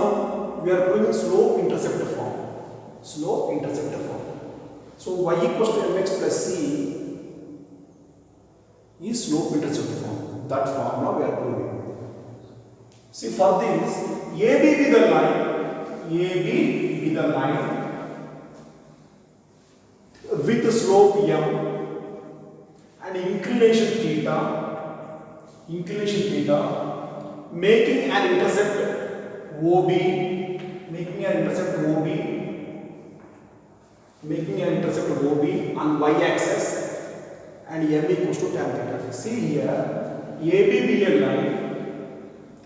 now we are proving slope intercept form. Slope intercept form. So y equals to mx plus c is slope intercept form. That formula we are proving. See, for this, AB be the line, AB be the line with slope m and inclination theta, making an intercept OB, on y-axis and m equals to tan theta. See here, AB be a line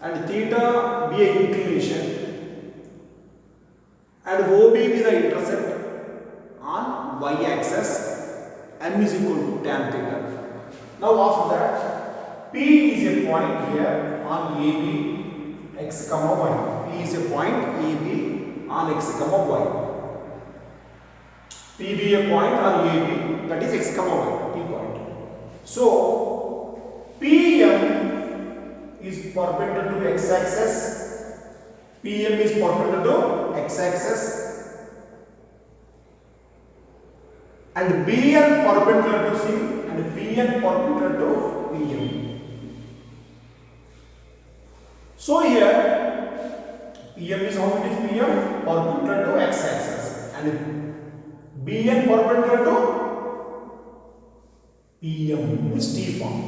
and theta be a inclination and OB be the intercept on y-axis, m is equal to tan theta. Now after that, P is a point here on AB, x comma y. P is a point AB on x comma y. P be a point on AB, that is x comma y, P point. So PM is perpendicular to x-axis. PM is perpendicular to x-axis, and BN perpendicular to C, and BN perpendicular to PM. So here PM is how it is PM perpendicular to x-axis and BN perpendicular to PM is T form.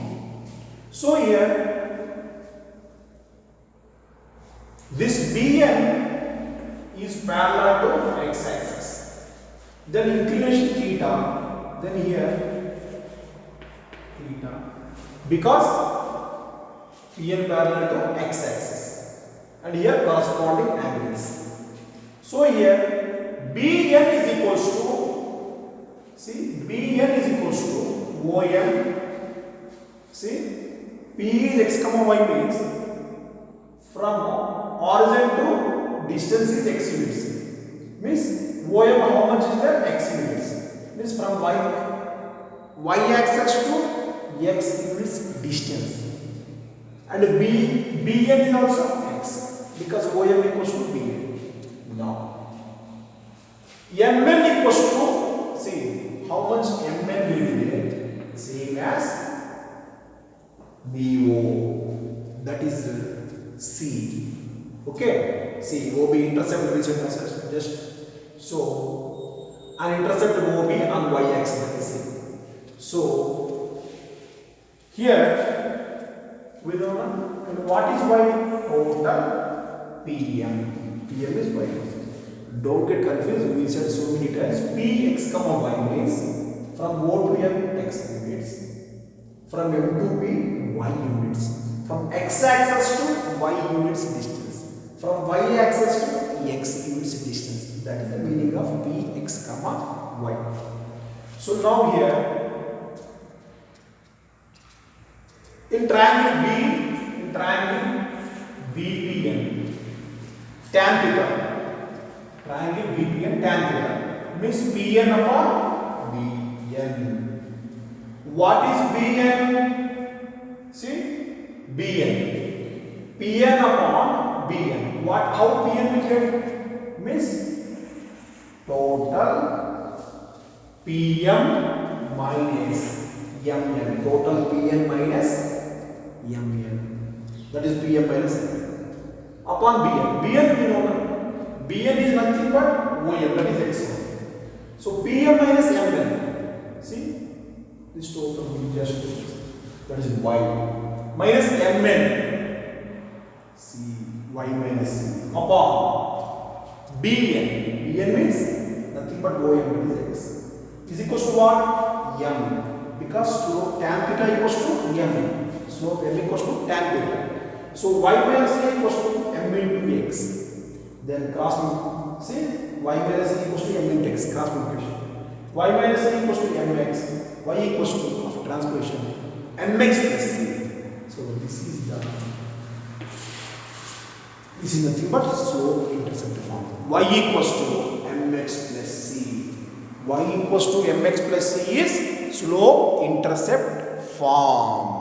So here this BN is parallel to x-axis. Then inclination theta, then here theta, because PN parallel to x-axis, and here corresponding angles. So here BN is equals to, see, BN is equals to OM. See, P is x comma y means from origin to distance is x units. Means OM how much is there? X units. Means from y axis to x units distance. And BN is also x because OM equals to BN. Now MN equals to, see how much MN will be there? Same as BO, that is C. Okay, see OB intercept which intercept just so an intercept OB on y axis, that is C. So here we know what is y? Total PM. PM is y. Don't get confused. We said so many times P x comma y means from O to M x units, from M to P y units, from x axis to y units distance, from y axis to x units distance. That is the meaning of P x comma y. So now here in triangle BPN, tan theta, triangle BPN tan theta means PN upon BN. What is BN? See, BN, PN upon BN. What? How PN will get? Means total PM minus MN. Total PN minus MN. That is PM minus MN upon BN. BN we know. BN is nothing but OM, that is X. So PM minus MN. See, this total will just that is Y minus MN. See, Y minus C upon BN. BN means nothing but OM, that is X. Is equals to what? M. Because slope tan theta equals to M. Slope M equals to tan theta. So Y minus C equals to M into X. Then cross, see, y minus c equals to m into x, cross multiplication. Y minus c equals to mx, y equals to, after transposition, mx plus c. So this is the, this is nothing but slope intercept form. Y equals to mx plus c. Y equals to mx plus c is slope intercept form.